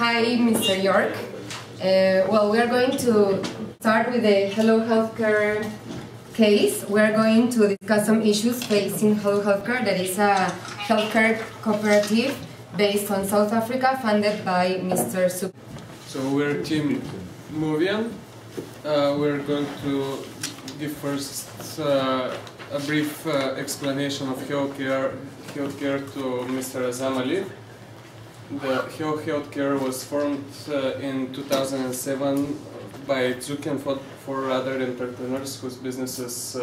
Hi, Mr. York. Well, we are going to start with the HelloHealthCare case. We are going to discuss some issues facing HelloHealthCare, that is a healthcare cooperative based on South Africa, funded by Mr. Zucchi. So we're Team Movian. We're going to give first a brief explanation of healthcare to Mr. Azam. The HelloHealthCare was formed in 2007 by Zucchi and four other entrepreneurs whose businesses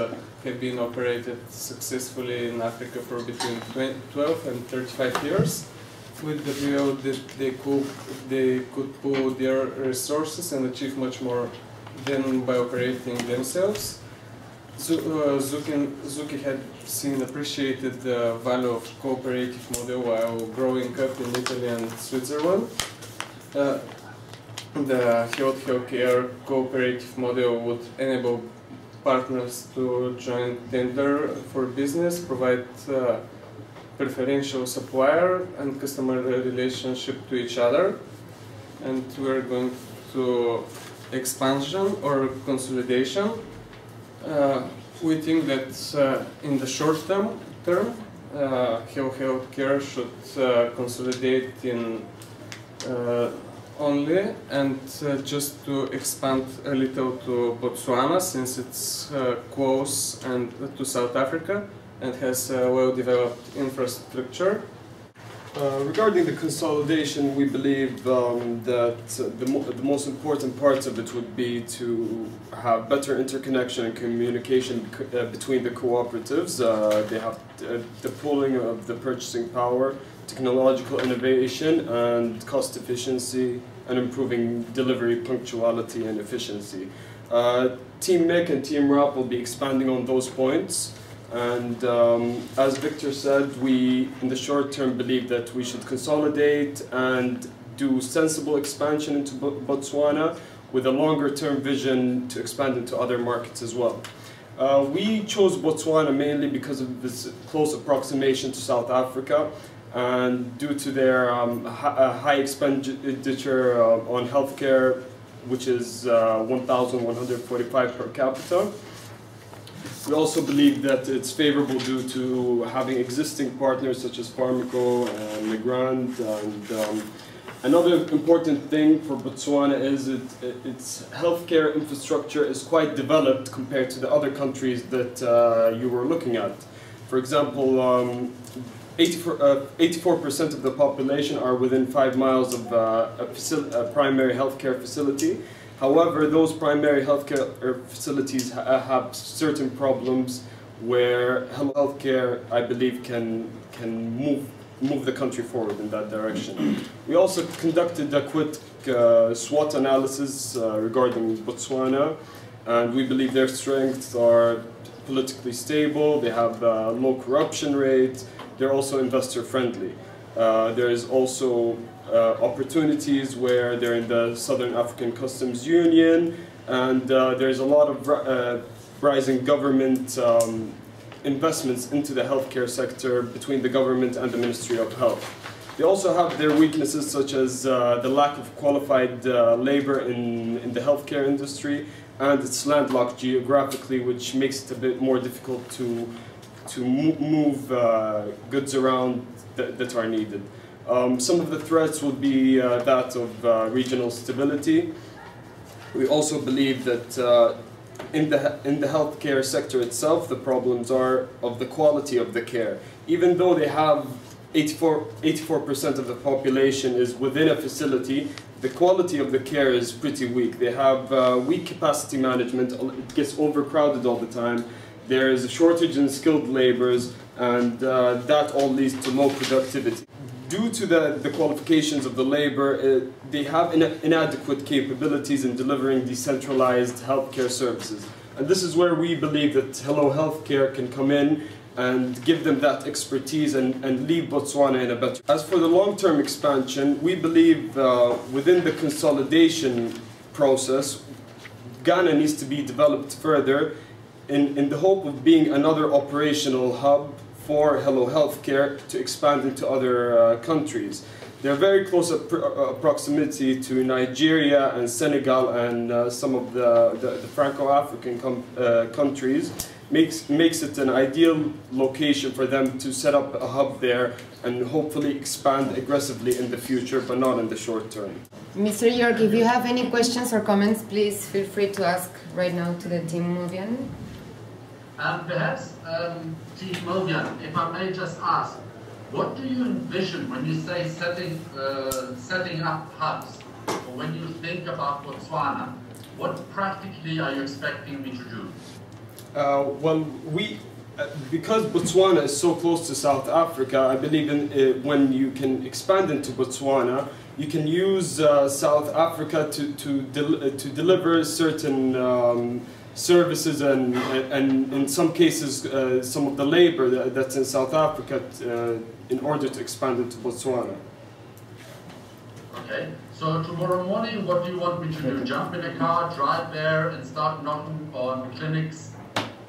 have been operated successfully in Africa for between 12 and 35 years, with the view that they could pool their resources and achieve much more than by operating themselves. Zucchi had appreciated the value of cooperative model while growing up in Italy and Switzerland. The HelloHealthCare cooperative model would enable partners to join tender for business, provide preferential supplier and customer relationship to each other, and we're going to expansion or consolidation. We think that in the short term, HelloHealthCare should consolidate in only and just to expand a little to Botswana, since it's close and to South Africa and has a well-developed infrastructure. Regarding the consolidation, we believe that the most important parts of it would be to have better interconnection and communication between the cooperatives. They have the pooling of the purchasing power, technological innovation, and cost efficiency, and improving delivery punctuality and efficiency. Team Mick and Team Rap will be expanding on those points. And as Victor said, we in the short term believe that we should consolidate and do sensible expansion into Botswana with a longer term vision to expand into other markets as well. We chose Botswana mainly because of this close approximation to South Africa, and due to their high expenditure on healthcare, which is 1,145 per capita. We also believe that it's favorable due to having existing partners such as Pharmaco and Migrant. And another important thing for Botswana is its healthcare infrastructure is quite developed compared to the other countries that you were looking at. For example, 84% of the population are within 5 miles of a primary healthcare facility. However, those primary healthcare facilities have certain problems where HelloHealthCare, I believe, can move the country forward in that direction. We also conducted a quick SWOT analysis regarding Botswana, and we believe their strengths are politically stable, they have a low corruption rate, they're also investor friendly. There is also opportunities where they're in the Southern African Customs Union, and there's a lot of rising government investments into the healthcare sector between the government and the Ministry of Health. They also have their weaknesses, such as the lack of qualified labor in the healthcare industry, and it's landlocked geographically, which makes it a bit more difficult to move goods around that are needed. Some of the threats would be that of regional stability. We also believe that in the healthcare sector itself, the problems are of the quality of the care. Even though they have 84% of the population is within a facility, the quality of the care is pretty weak. They have weak capacity management, it gets overcrowded all the time. There is a shortage in skilled laborers, and that all leads to low productivity. Due to the qualifications of the labor, they have inadequate capabilities in delivering decentralized healthcare services. And this is where we believe that HelloHealthCare can come in and give them that expertise and leave Botswana in a better. As for the long-term expansion, we believe within the consolidation process, Ghana needs to be developed further in the hope of being another operational hub for HelloHealthCare to expand into other countries. They're very close proximity to Nigeria and Senegal and some of the Franco-African countries. Makes it an ideal location for them to set up a hub there and hopefully expand aggressively in the future, but not in the short term. Mr. York, if you have any questions or comments, please feel free to ask right now to the team Movian. Perhaps, Team Movian, if I may just ask, what do you envision when you say setting up hubs, or when you think about Botswana? What practically are you expecting me to do? Well, because Botswana is so close to South Africa, I believe when you can expand into Botswana, you can use South Africa to deliver certain services and in some cases some of the labor that's in South Africa in order to expand into Botswana. Okay, so tomorrow morning, what do you want me to do? Jump in a car, drive there, and start knocking on clinics?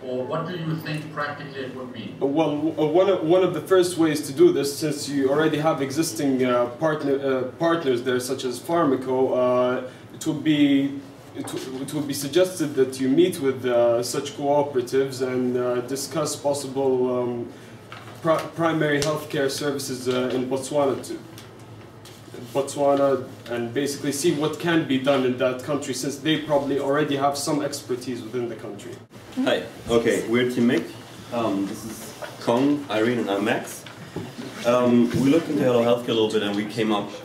Or what do you think practically it would mean? Well, one of the first ways to do this, since you already have existing partners there, such as Pharmaco, it would be suggested that you meet with such cooperatives and discuss possible primary healthcare services in Botswana, and basically see what can be done in that country, since they probably already have some expertise within the country. Hi, okay, we're Team Mick. This is Kong, Irene, and I'm Max. We looked into HelloHealthCare a little bit and we came up with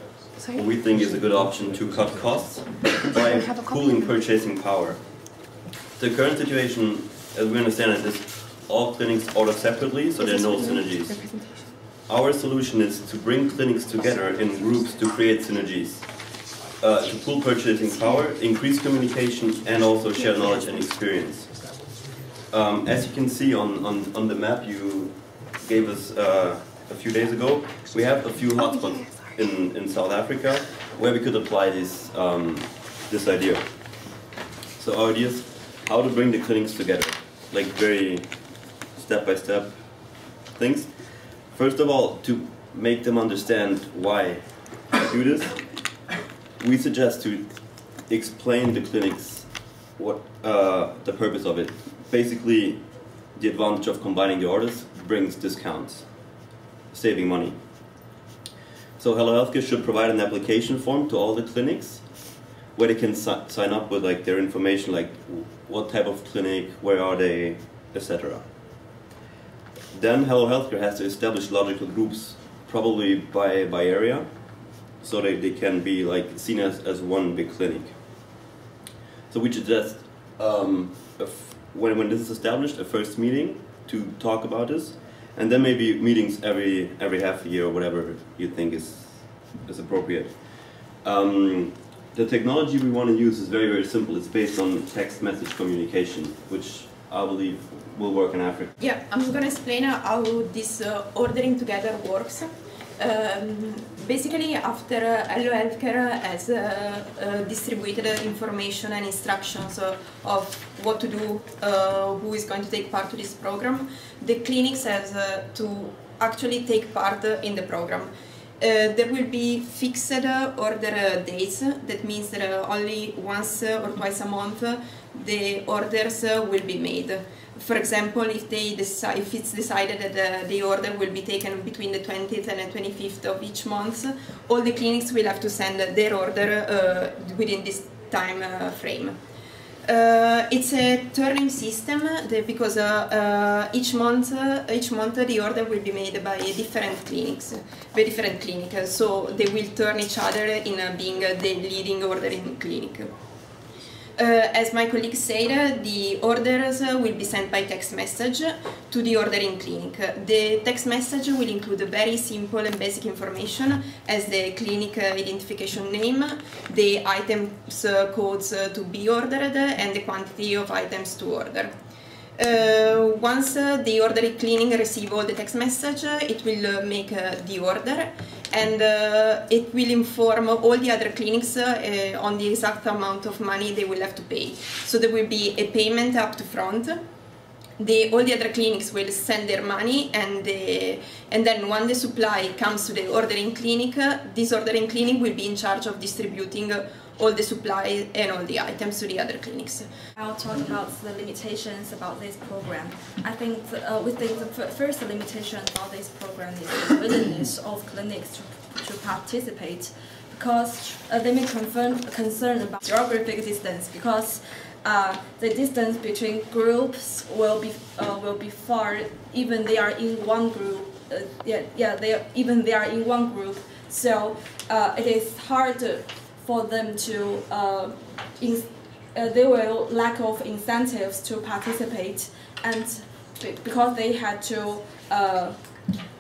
what we think is a good option to cut costs by pooling purchasing power. The current situation, as we understand it, is all clinics order separately, so there are no synergies. Our solution is to bring clinics together in groups to create synergies, to pool purchasing power, increase communication, and also share knowledge and experience. As you can see on the map you gave us a few days ago, we have a few hotspots in South Africa where we could apply this idea. So our idea is how to bring the clinics together, like very step-by-step things. First of all, to make them understand why we do this, we suggest to explain the clinics what the purpose of it. Basically, the advantage of combining the orders brings discounts, saving money. So HelloHealthCare should provide an application form to all the clinics where they can sign up with like their information, like what type of clinic, where are they, etc. Then HelloHealthCare has to establish logical groups, probably by area, so they can be like seen as one big clinic. So we suggest when this is established, a first meeting to talk about this, and then maybe meetings every half a year or whatever you think is appropriate. The technology we want to use is very, very simple. It's based on text message communication, which I believe will work in Africa. Yeah, I'm going to explain how this ordering together works. Basically, after HelloHealthCare has distributed information and instructions of what to do, who is going to take part to this program, the clinics have to actually take part in the program. There will be fixed order days. That means that only once or twice a month the orders will be made. For example, if it's decided that the order will be taken between the 20th and the 25th of each month, all the clinics will have to send their order within this time frame. It's a turning system because each month the order will be made by different clinics, so they will turn each other in being the leading ordering clinic. As my colleague said, the orders will be sent by text message to the ordering clinic. The text message will include very simple and basic information as the clinic identification name, the items codes to be ordered, and the quantity of items to order. Once the ordering clinic receives all the text message, it will make the order, and it will inform all the other clinics on the exact amount of money they will have to pay. So there will be a payment up to front. all the other clinics will send their money, and then when the supply comes to the ordering clinic, this ordering clinic will be in charge of distributing all the supply and all the items to the other clinics. I'll talk about the limitations about this program. I think the first limitation about this program is the willingness of clinics to participate, because they may concern about geographic distance, because the distance between groups will be far, even they are in one group. Even they are in one group. So it is hard for them to. They will lack of incentives to participate, and because they had to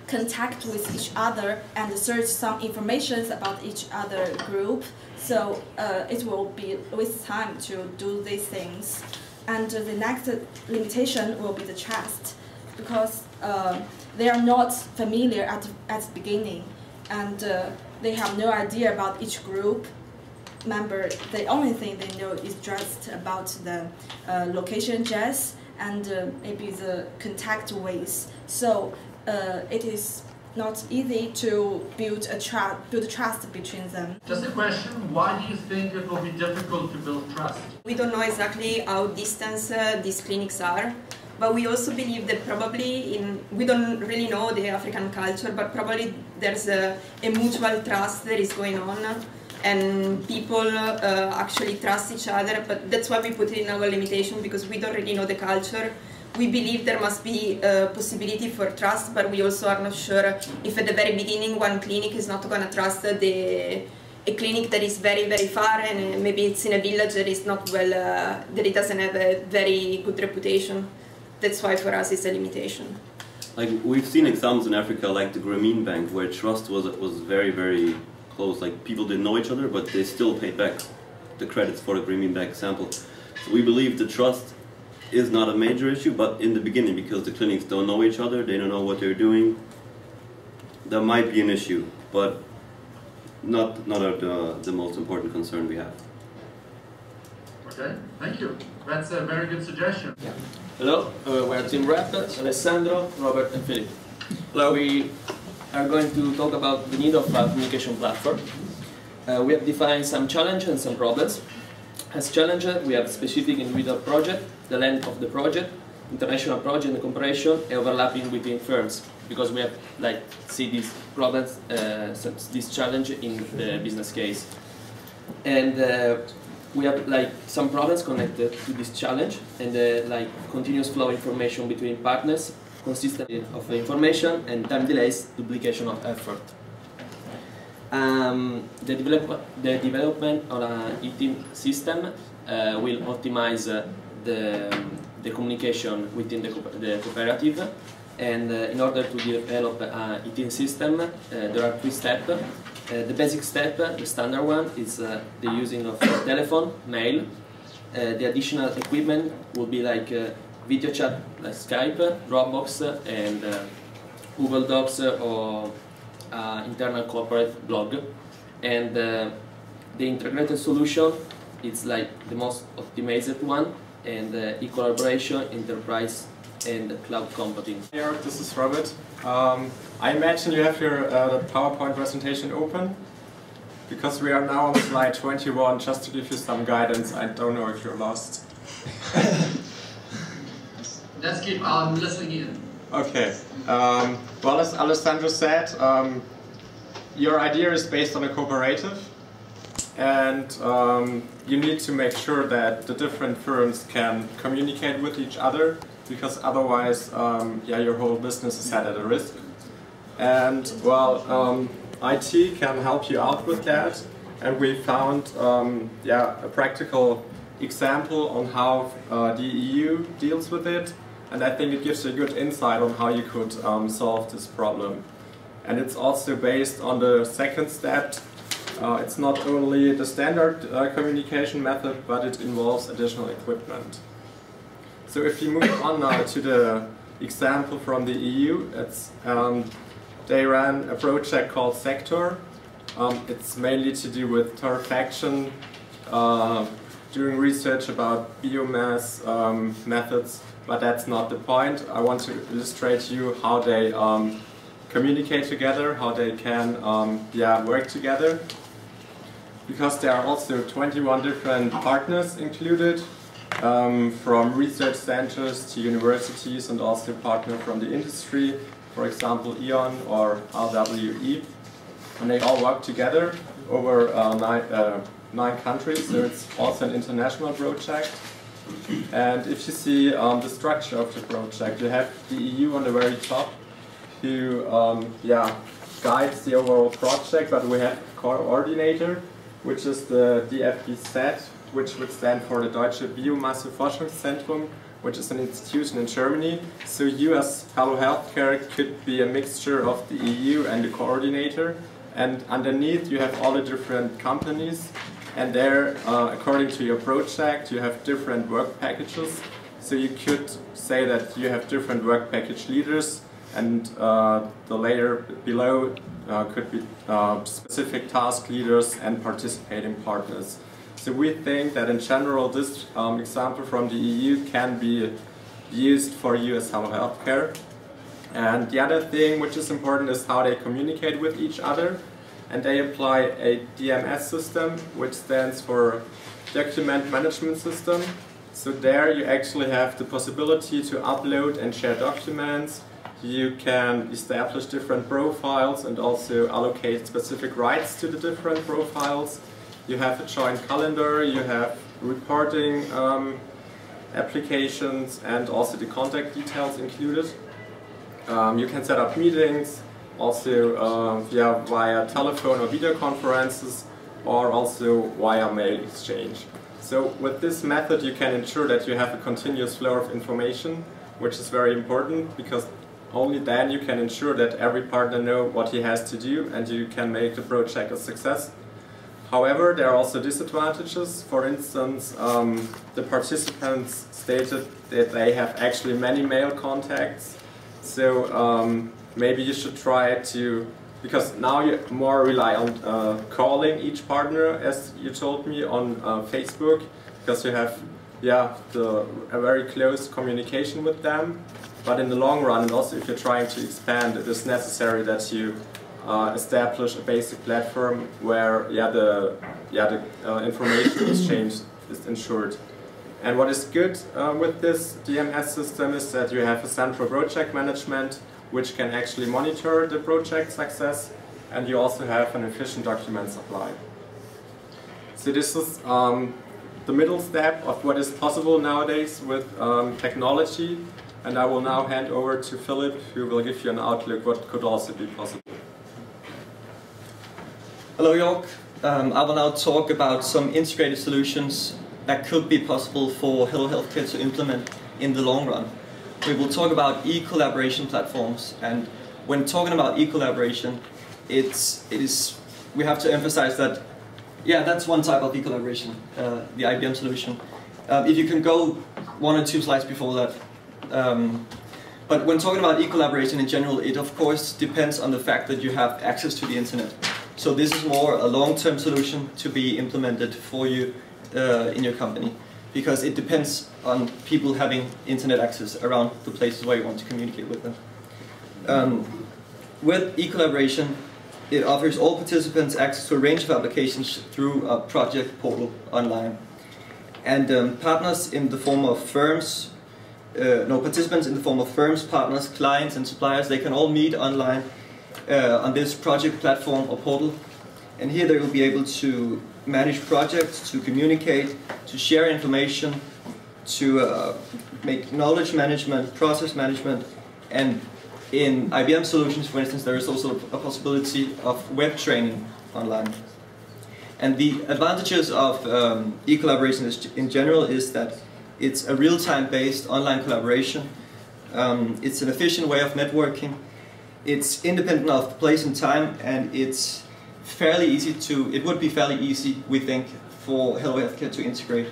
contact with each other and search some information about each other group. So it will be waste time to do these things. And the next limitation will be the trust, because they are not familiar at the beginning, and they have no idea about each group member. The only thing they know is just about the location address and maybe the contact ways. So it is not easy to build trust between them. Just a question, why do you think it will be difficult to build trust? We don't know exactly how distant these clinics are, but we also believe that probably we don't really know the African culture, but probably there's a mutual trust that is going on, and people actually trust each other. But that's why we put it in our limitation, because we don't really know the culture. We believe there must be a possibility for trust, but we also are not sure if at the very beginning one clinic is not going to trust a clinic that is very, very far, and maybe it's in a village that is not well, that it doesn't have a very good reputation. That's why for us it's a limitation. Like, we've seen examples in Africa, like the Grameen Bank, where trust was very, very close. Like, people didn't know each other, but they still paid back the credits for the Grameen Bank example. So we believe the trust is not a major issue, but in the beginning, because the clinics don't know each other, they don't know what they're doing, there might be an issue, but not the most important concern we have. Okay, thank you. That's a very good suggestion. Yeah. Hello, we're Team Rep, Alessandro, Robert and Philip. Hello. We are going to talk about the need of a communication platform. We have defined some challenges and some problems. As challenge, we have specific individual project, the length of the project, international project and comparison, and overlapping between firms, because we have see these problems, this challenge in the business case. And we have some problems connected to this challenge, and continuous flow of information between partners, consistency of the information, and time delays, duplication of effort. The development of an IT system will optimize the communication within the cooperative, and in order to develop an IT system, there are 3 steps. The basic step, the standard one, is the using of telephone, mail. The additional equipment will be video chat, like Skype, Dropbox, and Google Docs or internal corporate blog. And the integrated solution, it's the most optimized one, and e-collaboration, enterprise, and cloud computing. Here, this is Robert. I imagine you have your PowerPoint presentation open, because we are now on slide 21. Just to give you some guidance, I don't know if you're lost. Let's keep listening in. Okay. Well, as Alessandro said, your idea is based on a cooperative, and you need to make sure that the different firms can communicate with each other, because otherwise your whole business is set at a risk. And well, IT can help you out with that, and we found a practical example on how the EU deals with it, and I think it gives you a good insight on how you could solve this problem. And it's also based on the second step. It's not only the standard communication method, but it involves additional equipment. So if you move on now to the example from the EU, they ran a project called Sector. It's mainly to do with torrefaction, doing research about biomass methods but that's not the point. I want to illustrate to you how they communicate together, how they can work together. Because there are also 21 different partners included, from research centers to universities, and also partners from the industry, for example E.ON or RWE. And they all work together over 9 countries, so it's also an international project. And if you see the structure of the project, you have the EU on the very top, who guides the overall project, but we have a coordinator, which is the DFBZ, which would stand for the Deutsche Biomasseforschungszentrum, which is an institution in Germany. So you as HelloHealthCare could be a mixture of the EU and the coordinator. And underneath you have all the different companies, and there, according to your project, you have different work packages. So you could say that you have different work package leaders, and the layer below could be specific task leaders and participating partners. So we think that in general this example from the EU can be used for you as HelloHealthCare. And the other thing which is important is how they communicate with each other. And they apply a DMS system, which stands for Document Management System. So there you actually have the possibility to upload and share documents. You can establish different profiles and also allocate specific rights to the different profiles. You have a joint calendar, you have reporting applications, and also the contact details included. You can set up meetings, also via telephone or video conferences, or also via mail exchange. So with this method you can ensure that you have a continuous flow of information, which is very important, because only then you can ensure that every partner knows what he has to do and you can make the project a success. However, there are also disadvantages. For instance, the participants stated that they have actually many mail contacts. So maybe you should try to, because now you more rely on calling each partner, as you told me, on Facebook, because you have a very close communication with them. But in the long run, and also if you're trying to expand, it is necessary that you establish a basic platform where the information exchange is ensured. And what is good with this DMS system is that you have a central project management which can actually monitor the project success, and you also have an efficient document supply. So this is the middle step of what is possible nowadays with technology. And I will now hand over to Philip, who will give you an outlook what could also be possible. Hello York. I will now talk about some integrated solutions that could be possible for HelloHealthCare to implement in the long run. We will talk about e-collaboration platforms, and when talking about e-collaboration, we have to emphasize that that's one type of e-collaboration, the IBM solution. If you can go 1 or 2 slides before that. But when talking about e-collaboration in general, it of course depends on the fact that you have access to the internet. So this is more a long-term solution to be implemented for you in your company, because it depends on people having internet access around the places where you want to communicate with them. With e-collaboration, it offers all participants access to a range of applications through a project portal online. And partners in the form of firms, participants in the form of firms, partners, clients and suppliers, they can all meet online on this project platform or portal. And here they will be able to manage projects, to communicate, to share information, to make knowledge management, process management, and in IBM solutions, for instance, there is also a possibility of web training online. And the advantages of e-collaboration in general is that it's a real-time based online collaboration. It's an efficient way of networking. It's independent of place and time, and it's fairly easy it would be fairly easy, we think, for HelloHealthCare to integrate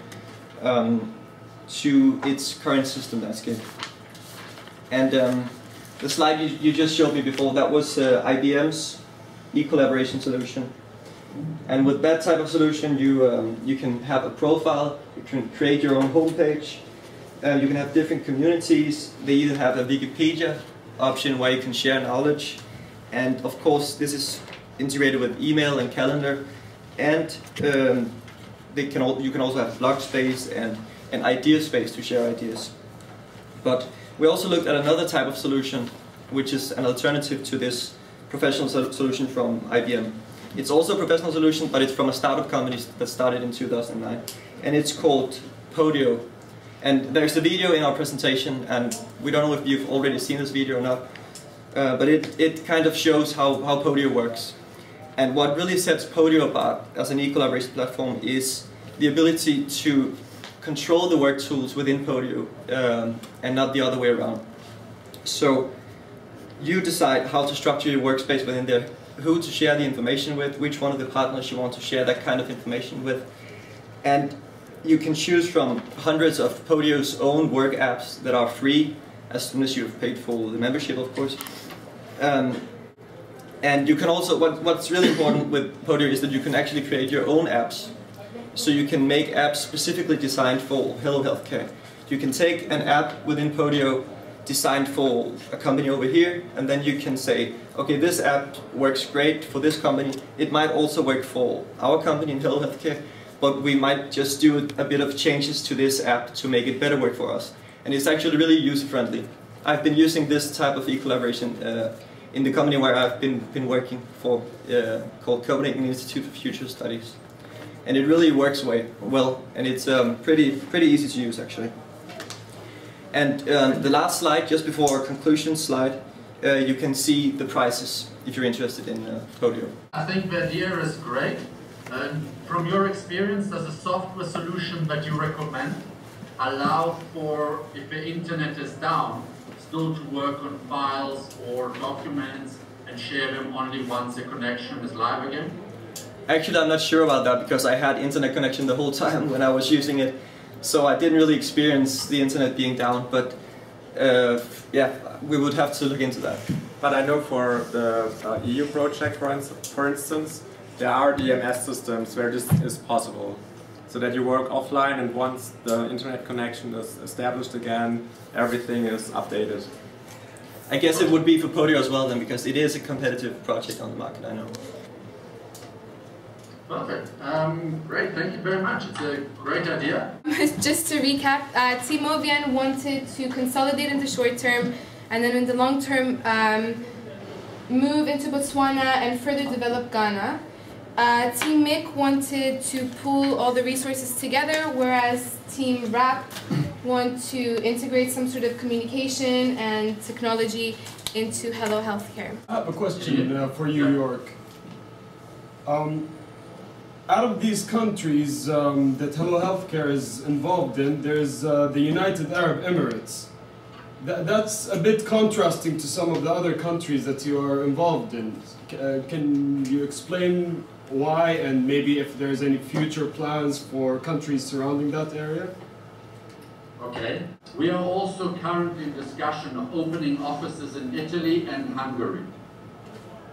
to its current system landscape. And the slide you just showed me before, that was IBM's e-collaboration solution. And with that type of solution, you can have a profile, you can create your own homepage, You can have different communities. They even have a Wikipedia option where you can share knowledge. And of course, this is integrated with email and calendar. And you can also have blog space and an idea space to share ideas. But we also looked at another type of solution, which is an alternative to this professional solution from IBM. It's also a professional solution, but it's from a startup company that started in 2009. And it's called Podio. And there's a video in our presentation, and we don't know if you've already seen this video or not, but it kind of shows how Podio works. And what really sets Podio apart as an e-collaboration platform is the ability to control the work tools within Podio and not the other way around. So you decide how to structure your workspace within there, who to share the information with, which one of the partners you want to share that kind of information with. And you can choose from hundreds of Podio's own work apps that are free as soon as you've paid for the membership, of course. And you can also, what's really important with Podio is that you can actually create your own apps. So you can make apps specifically designed for HelloHealthCare. You can take an app within Podio designed for a company over here, and then you can say, okay, this app works great for this company. It might also work for our company in HelloHealthCare, but we might just do a bit of changes to this app to make it better work for us. And it's actually really user-friendly. I've been using this type of e-collaboration in the company where I've been working for, called Copenhagen Institute for Future Studies. And it really works well, and it's pretty easy to use actually. And the last slide, just before our conclusion slide, you can see the prices if you're interested in Podio. I think the idea is great. From your experience, does a software solution that you recommend allow for, if the internet is down, still to work on files or documents and share them only once the connection is live again? Actually, I'm not sure about that because I had internet connection the whole time when I was using it. So I didn't really experience the internet being down, but yeah, we would have to look into that. But I know for the EU project, for instance, there are DMS systems where this is possible. So that you work offline, and once the internet connection is established again, everything is updated. I guess it would be for Podio as well then, because it is a competitive project on the market, I know. Perfect. Great, thank you very much. It's a great idea. Just to recap, Team Movian wanted to consolidate in the short term and then in the long term move into Botswana and further develop Ghana. Team MIC wanted to pool all the resources together, whereas Team RAP want to integrate some sort of communication and technology into HelloHealthCare. I have a question for you, York. Out of these countries that HelloHealthCare is involved in, there's the United Arab Emirates. That's a bit contrasting to some of the other countries that you are involved in. Can you explain why, and maybe if there's any future plans for countries surrounding that area? Okay. We are also currently in discussion of opening offices in Italy and Hungary.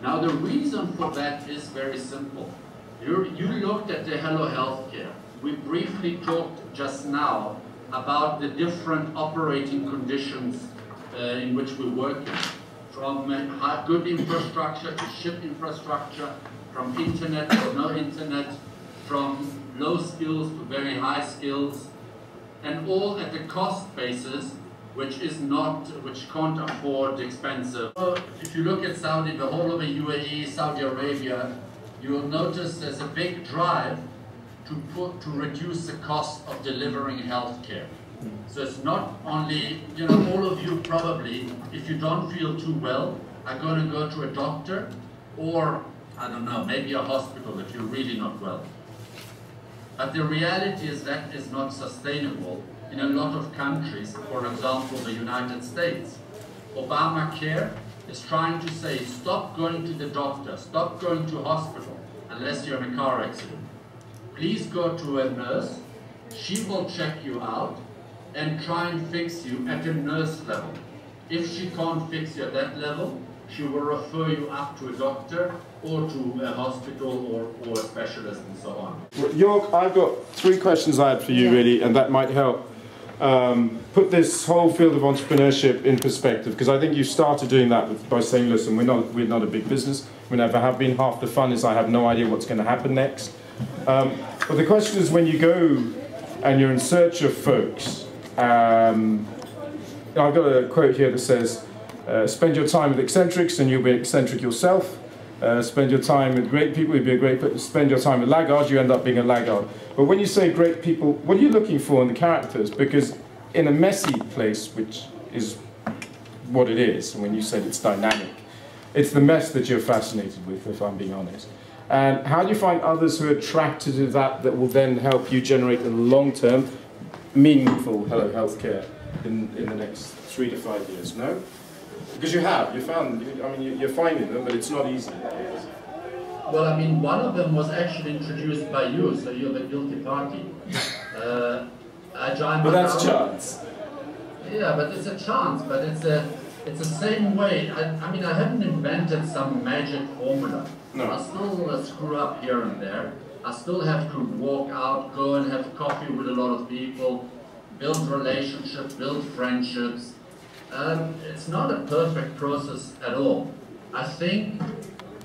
Now the reason for that is very simple. You looked at the HelloHealthCare. We briefly talked just now about the different operating conditions in which we work in. From good infrastructure to shit infrastructure, from internet to no internet, from low skills to very high skills, and all at a cost basis which can't afford expensive. So if you look at Saudi, the whole of the UAE, Saudi Arabia, you will notice there's a big drive to reduce the cost of delivering healthcare. So it's not only, all of you probably, if you don't feel too well, are going to go to a doctor or, I don't know, maybe a hospital if you're really not well. But the reality is that is not sustainable in a lot of countries, for example, the United States. Obamacare is trying to say, stop going to the doctor, stop going to hospital, unless you're in a car accident. Please go to a nurse, she will check you out and try and fix you at a nurse level. If she can't fix you at that level, she will refer you up to a doctor or to a hospital or a specialist and so on. York, I've got 3 questions I had for you really, and that might help. put this whole field of entrepreneurship in perspective, because I think you started doing that by saying, listen, we're not a big business, we never have been. Half the fun is I have no idea what's going to happen next. But the question is, when you go and you're in search of folks, I've got a quote here that says, spend your time with eccentrics and you'll be eccentric yourself. Spend your time with great people, you'll be a great person. Spend your time with laggards, you end up being a laggard. But when you say great people, what are you looking for in the characters? Because in a messy place, which is what it is, and when you said it's dynamic, it's the mess that you're fascinated with, if I'm being honest. And how do you find others who are attracted to that will then help you generate a long-term, meaningful HelloHealthCare in the next 3 to 5 years? No? Because you're finding them, but it's not easy. Well, I mean, one of them was actually introduced by you, so you're the guilty party. But that's chance. Yeah, but it's a chance, but it's the same way. I mean, I haven't invented some magic formula. No. I still screw up here and there. I still have to walk out, go and have coffee with a lot of people, build relationships, build friendships. It's not a perfect process at all. I think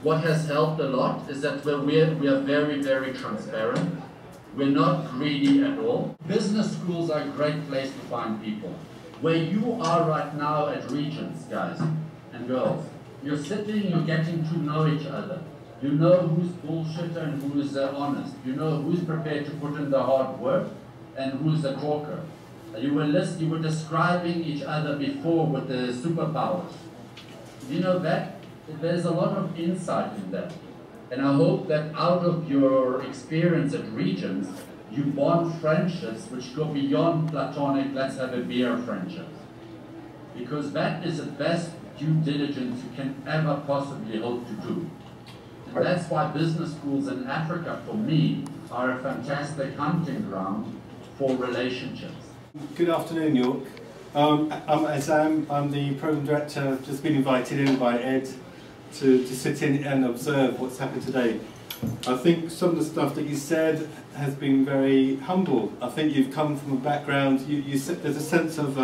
what has helped a lot is that we are very, very transparent. We're not greedy at all. Business schools are a great place to find people. Where you are right now at Regents, guys and girls, you're sitting, you're getting to know each other. You know who's bullshitter and who's honest. You know who's prepared to put in the hard work and who's a talker. You were describing each other before with the superpowers. You know that there's a lot of insight in that. And I hope that out of your experience at Regents, you bond friendships which go beyond platonic, let's have a beer friendships. Because that is the best due diligence you can ever possibly hope to do. And that's why business schools in Africa, for me, are a fantastic hunting ground for relationships. Good afternoon, York. I'm Azam. I'm the Programme Director. I've just been invited in by Ed to sit in and observe what's happened today. I think some of the stuff that you said has been very humble. I think you've come from a background, there's a sense of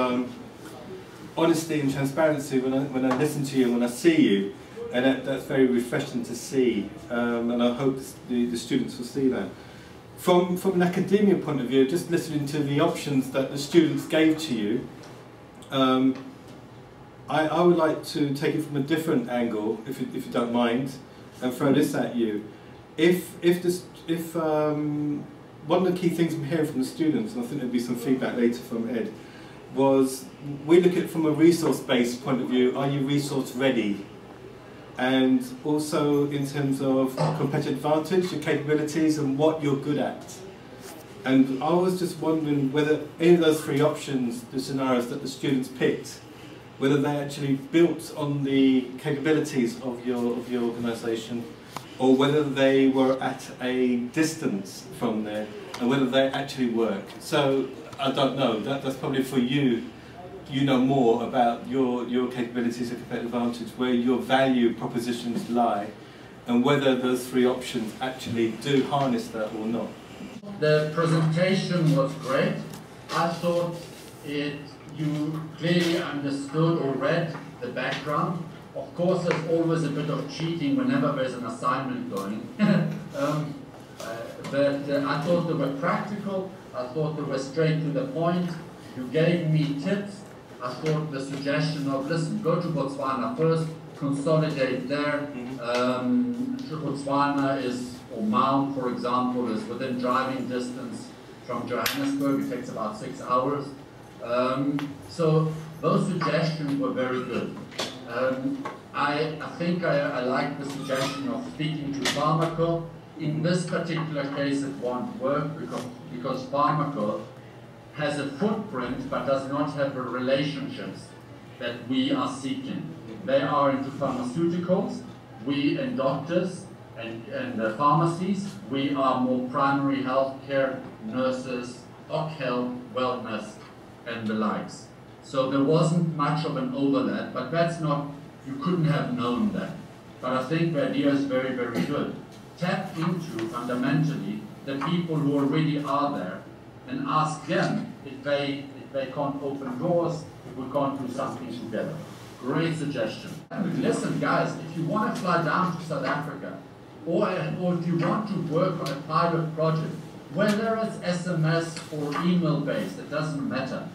honesty and transparency when I listen to you and when I see you, and that's very refreshing to see, and I hope the students will see that. From an academia point of view, just listening to the options that the students gave to you, I would like to take it from a different angle, if you don't mind, and throw this at you. One of the key things I'm hearing from the students, and I think there'll be some feedback later from Ed, was we look at it from a resource-based point of view. Are you resource ready? And also in terms of competitive advantage, your capabilities, and what you're good at. And I was just wondering whether any of those 3 options, the scenarios that the students picked, whether they actually built on the capabilities of your organisation, or whether they were at a distance from there, and whether they actually work. So I don't know. That's probably for you. You know more about your capabilities and competitive advantage, where your value propositions lie, and whether those 3 options actually do harness that or not. The presentation was great. I thought you clearly understood or read the background. Of course, there's always a bit of cheating whenever there's an assignment going. But I thought they were practical. I thought they were straight to the point. You gave me tips. I thought the suggestion of, listen, go to Botswana first, consolidate there. Botswana or Mount, for example, is within driving distance from Johannesburg. It takes about 6 hours. So those suggestions were very good. I think I like the suggestion of speaking to Pharmaco. In this particular case, it won't work because Pharmaco has a footprint but does not have the relationships that we are seeking. They are into pharmaceuticals, we and doctors and pharmacies, we are more primary health care, nurses, health, wellness, and the likes. So there wasn't much of an overlap, but that's not, you couldn't have known that. But I think the idea is very, very good. Tap into, fundamentally, the people who already are there and ask them if they can't open doors, we can't do something together. Great suggestion. Listen, guys, if you want to fly down to South Africa, or if you want to work on a pilot project, whether it's SMS or email based, it doesn't matter.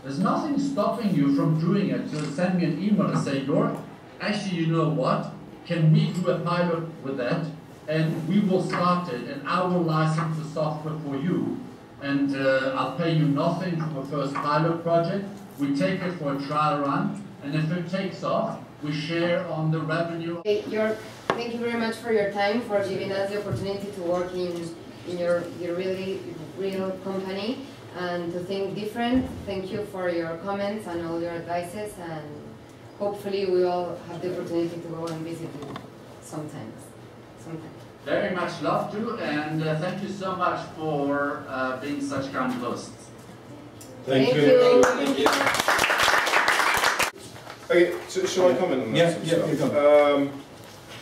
There's nothing stopping you from doing it. So send me an email and say, York, actually, you know what? Can we do a pilot with that? And we will start it, and I will license the software for you. And I'll pay you nothing for the first pilot project. We take it for a trial run, and if it takes off, we share on the revenue. Hey, York, thank you very much for your time, for giving us the opportunity to work in your really real company and to think different. Thank you for your comments and all your advices, and hopefully we all have the opportunity to go and visit you sometime. Very much love to, and thank you so much for being such kind hosts. Thank you. Thank you. Okay, so shall I comment on that? Yeah.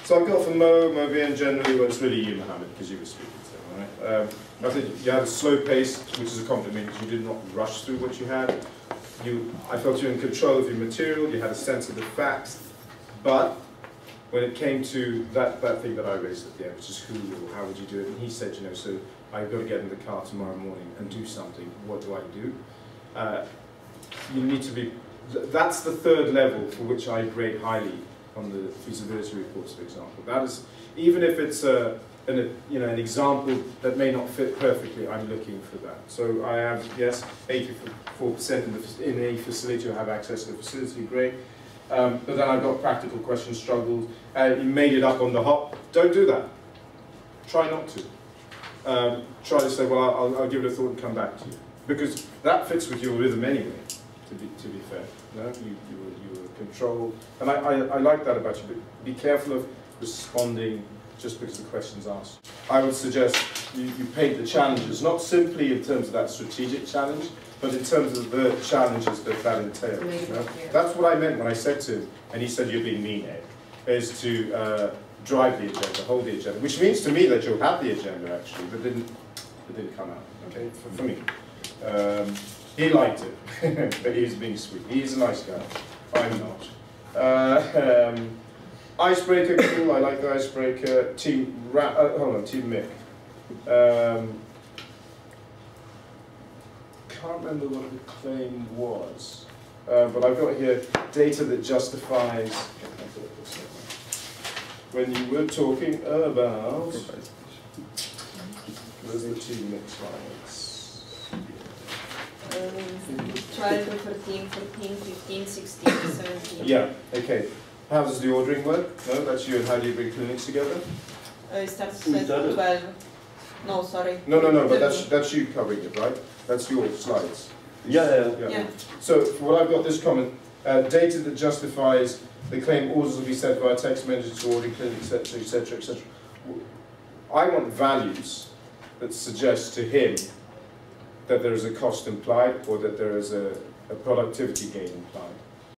So I've got for Mo and generally, well, it's really you, Mohammed, because you were speaking to them, right? I think you had a slow pace, which is a compliment, because you did not rush through what you had. I felt you were in control of your material, you had a sense of the facts, but when it came to that thing that I raised at the end, which is who or how would you do it, and he said, you know, so I've got to get in the car tomorrow morning and do something, what do I do? You need to be, that's the third level for which I grade highly on the feasibility reports, for example. That is, even if it's an example that may not fit perfectly, I'm looking for that. So I have, yes, 84% in a facility who have access to the facility, great. But then I've got practical questions, struggles. You made it up on the hop. Don't do that. Try not to. Try to say, well, I'll give it a thought and come back to you. Because that fits with your rhythm anyway, to be fair. No? You were controlled. And I like that about you, but be careful of responding just because the question's asked. I would suggest you paint the challenges, not simply in terms of that strategic challenge, but in terms of the challenges that entails. You know? That's what I meant when I said to him, and he said, you're being mean, Ed, is to drive the agenda, hold the agenda, which means to me that you'll have the agenda, actually, but it didn't come out, okay, for me. He liked it, but he's being sweet. He's a nice guy. I'm not. Icebreaker, cool, I like the icebreaker. Team Mick. Can't remember what the claim was, but I've got here data that justifies. When you were talking about, where's the team mix slides? 12, 13, 14, 15, 16, 17. Yeah, okay. How does the ordering work? No, that's you, and how do you bring clinics together? It starts at 12. No, sorry. No, but that's you covering it, right? That's your slides. Yeah. So what I've got this comment, data that justifies the claim orders will be sent via text message to ordering clinics, etc., etc., etc. I want values that suggest to him that there is a cost implied or that there is a productivity gain implied.